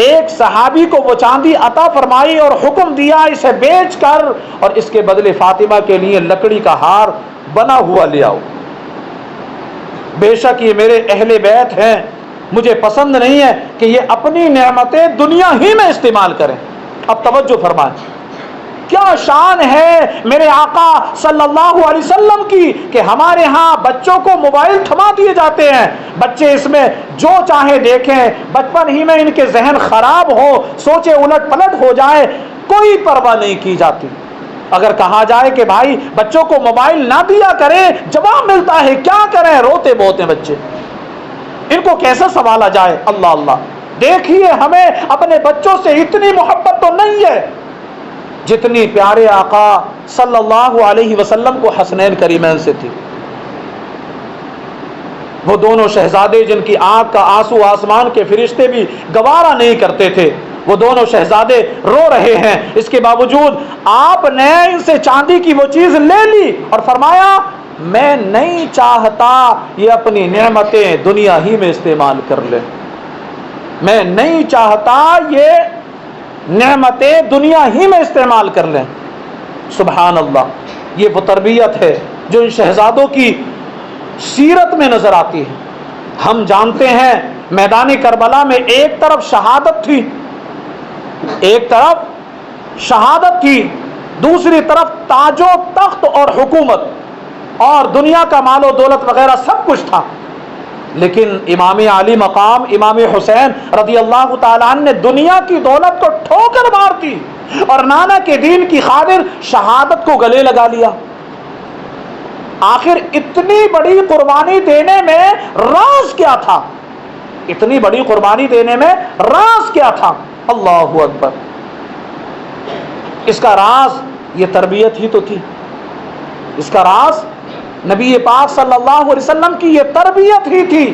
ایک صحابی کو وہ چاندی عطا فرمائی اور حکم دیا اسے بیچ کر اور اس کے بدلے فاطمہ کے لیے لکڑی کا ہار بنا ہوا لے آؤ۔ بے شک یہ میرے اہل بیت ہیں، مجھے پسند نہیں ہے کہ یہ اپنی نعمتیں دنیا ہی میں استعمال کریں۔ اب توجہ فرمائیں، کیا شان ہے میرے آقا صلی اللہ علیہ وسلم کی کہ ہمارے ہاں بچوں کو موبائل تھما دیے جاتے ہیں، بچے اس میں جو چاہے دیکھیں، بچپن ہی میں ان کے ذہن خراب ہو، سوچے الٹ پلٹ ہو جائے، کوئی پرواہ نہیں کی جاتی۔ اگر کہا جائے کہ بھائی بچوں کو موبائل نہ دیا کریں، جواب ملتا ہے کیا کریں، روتے بوتے بچے، ان کو کیسے سنبھالا جائے؟ اللہ اللہ، دیکھیے ہمیں اپنے بچوں سے اتنی محبت تو نہیں ہے جتنی پیارے آقا صلی اللہ علیہ وسلم کو حسنین کریمین سے تھی۔ وہ دونوں شہزادے جن کی آنکھ کا آنسو آسمان کے فرشتے بھی گوارا نہیں کرتے تھے، وہ دونوں شہزادے رو رہے ہیں، اس کے باوجود آپ نے ان سے چاندی کی وہ چیز لے لی اور فرمایا میں نہیں چاہتا یہ اپنی نعمتیں دنیا ہی میں استعمال کر لے، میں نہیں چاہتا یہ نعمتیں دنیا ہی میں استعمال کر لیں۔ سبحان اللہ، یہ وہ تربیت ہے جو ان شہزادوں کی سیرت میں نظر آتی ہے۔ ہم جانتے ہیں میدان کربلا میں ایک طرف شہادت تھی، ایک طرف شہادت تھی، دوسری طرف تاج و تخت اور حکومت اور دنیا کا مال و دولت وغیرہ سب کچھ تھا، لیکن امام علی مقام امام حسین رضی اللہ تعالیٰ عنہ نے دنیا کی دولت کو ٹھوکر مار دی اور نانا کے دین کی خاطر شہادت کو گلے لگا لیا۔ آخر اتنی بڑی قربانی دینے میں راز کیا تھا؟ اتنی بڑی قربانی دینے میں راز کیا تھا؟ اللہ اکبر، اس کا راز یہ تربیت ہی تو تھی، اس کا راز نبی پاک صلی اللہ علیہ وسلم کی یہ تربیت ہی تھی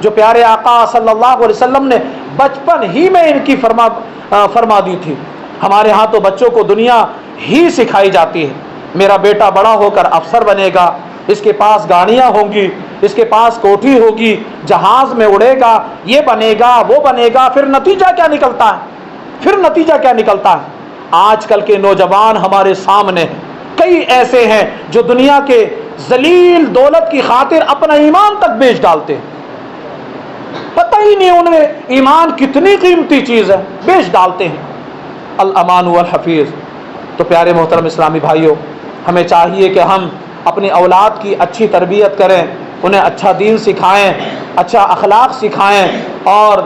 جو پیارے آقا صلی اللہ علیہ وسلم نے بچپن ہی میں ان کی فرما دی تھی۔ ہمارے ہاں تو بچوں کو دنیا ہی سکھائی جاتی ہے، میرا بیٹا بڑا ہو کر افسر بنے گا، اس کے پاس گاڑیاں ہوں گی، اس کے پاس کوٹھی ہوگی، جہاز میں اڑے گا، یہ بنے گا وہ بنے گا۔ پھر نتیجہ کیا نکلتا ہے؟ آج کل کے نوجوان ہمارے سامنے کئی ایسے ہیں جو دنیا کے ذلیل دولت کی خاطر اپنا ایمان تک بیچ ڈالتے ہیں، پتہ ہی نہیں انہیں ایمان کتنی قیمتی چیز ہے، بیچ ڈالتے ہیں۔ الامان والحفیظ۔ تو پیارے محترم اسلامی بھائیوں، ہمیں چاہیے کہ ہم اپنی اولاد کی اچھی تربیت کریں، انہیں اچھا دین سکھائیں، اچھا اخلاق سکھائیں، اور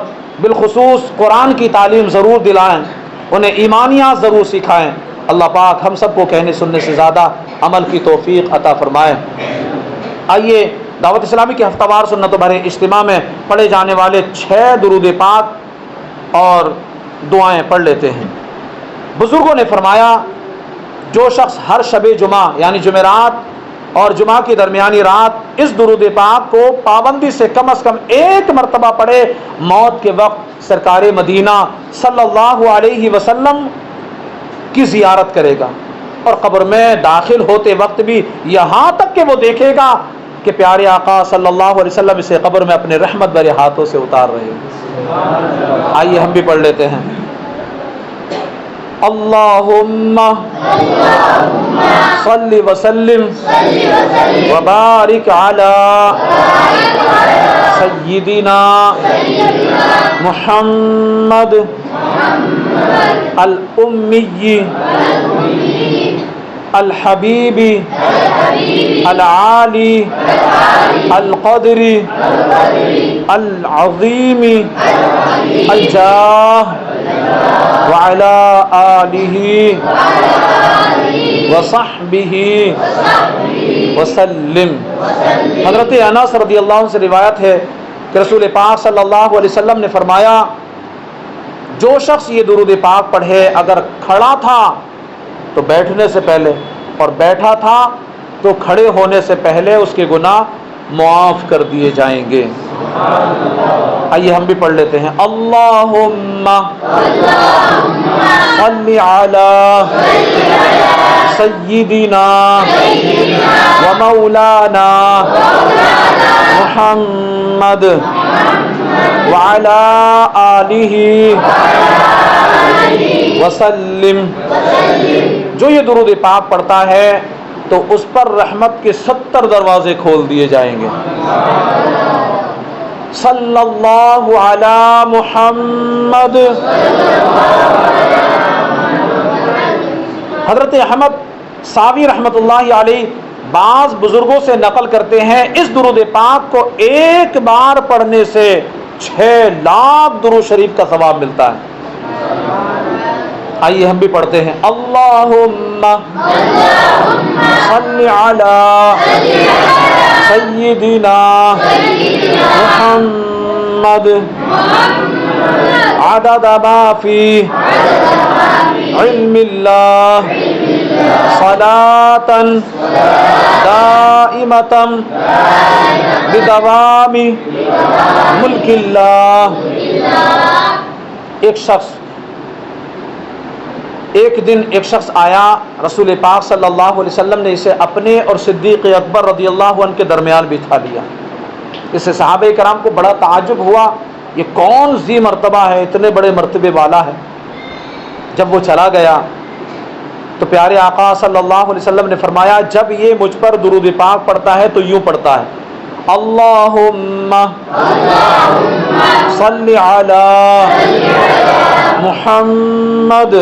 بالخصوص قرآن کی تعلیم ضرور دلائیں، انہیں ایمانیات ضرور سکھائیں۔ اللہ پاک ہم سب کو کہنے سننے سے زیادہ عمل کی توفیق عطا فرمائے۔ آئیے دعوت اسلامی کے ہفتہ وار سنت و بھرے اجتماع میں پڑھے جانے والے 6 درود پاک اور دعائیں پڑھ لیتے ہیں۔ بزرگوں نے فرمایا جو شخص ہر شب جمعہ یعنی جمعرات اور جمعہ کی درمیانی رات اس درود پاک کو پابندی سے کم از کم 1 مرتبہ پڑھے، موت کے وقت سرکار مدینہ صلی اللہ علیہ وسلم کی زیارت کرے گا، اور قبر میں داخل ہوتے وقت بھی یہاں تک کہ وہ دیکھے گا کہ پیارے آقا صلی اللہ علیہ وسلم اسے قبر میں اپنے رحمت بھرے ہاتھوں سے اتار رہے ہیں۔ آئیے ہم بھی پڑھ لیتے ہیں۔ اللہم صلی وسلم وبارک علی سیدنا محمد الامی الحبیب العالی القدر العظیم الجاہ وعلى آلہ وصحبہ وسلم۔ حضرت انس رضی اللہ عنہ سے روایت ہے کہ رسول پاک صلی اللہ علیہ وسلم نے فرمایا جو شخص یہ درود پاک پڑھے اگر کھڑا تھا تو بیٹھنے سے پہلے اور بیٹھا تھا تو کھڑے ہونے سے پہلے اس کے گناہ معاف کر دیے جائیں گے۔ آئیے ہم بھی پڑھ لیتے ہیں۔ اللہم صلی علی سیدنا و مولانا محمد وعلی آلہ وسلم۔ جو یہ درود پاک پڑھتا ہے تو اس پر رحمت کے 70 دروازے کھول دیے جائیں گے۔ صلی اللہ علی محمد۔ حضرت احمد ساوی رحمۃ اللہ علیہ بعض بزرگوں سے نقل کرتے ہیں اس درود پاک کو ایک بار پڑھنے سے 6 لاکھ درود شریف کا ثواب ملتا ہے۔ آئیے ہم بھی پڑھتے ہیں۔ اللہم صلی علی سیدنا محمد عدد ما فی علم اللہ صلاة دائمة بدوام ملک اللہ۔ ایک دن ایک شخص آیا، رسول پاک صلی اللہ علیہ وسلم نے اسے اپنے اور صدیق اکبر رضی اللہ عنہ کے درمیان بٹھا دیا۔ اس سے صحابہ کرام کو بڑا تعجب ہوا، یہ کون ذی مرتبہ ہے، اتنے بڑے مرتبے والا ہے۔ جب وہ چلا گیا تو پیارے آقا صلی اللہ علیہ وسلم نے فرمایا جب یہ مجھ پر درود پاک پڑھتا ہے تو یوں پڑھتا ہے، اللہم صلی علی محمد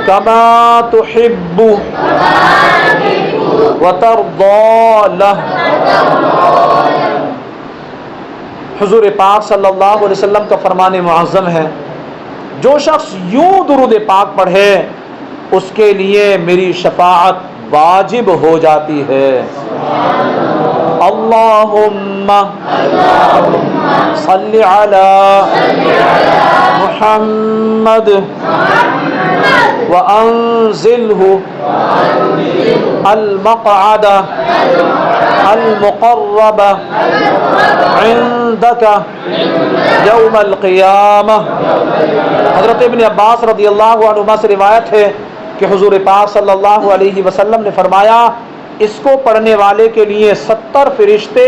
کما تحب وترضى له۔ حضور پاک صلی اللہ علیہ وسلم کا فرمان معظم ہے جو شخص یوں درود پاک پڑھے اس کے لیے میری شفاعت واجب ہو جاتی ہے۔ اللہم صلی علی محمد وانزلہ المقعد المقرب عندک یوم القیامہ۔ حضرت ابن عباس رضی اللہ عنہما سے روایت ہے کہ حضور پاک صلی اللہ علیہ وسلم نے فرمایا اس کو پڑھنے والے کے لیے 70 فرشتے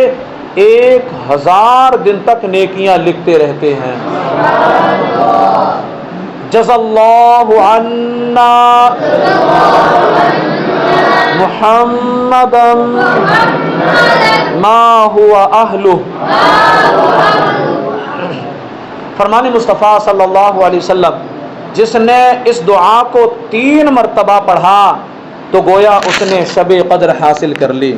1000 دن تک نیکیاں لکھتے رہتے ہیں۔ جزا اللہ عنا محمدا ما هو اہلہ۔ فرمان مصطفیٰ صلی اللہ علیہ وسلم جس نے اس دعا کو 3 مرتبہ پڑھا تو گویا اس نے شب قدر حاصل کر لی۔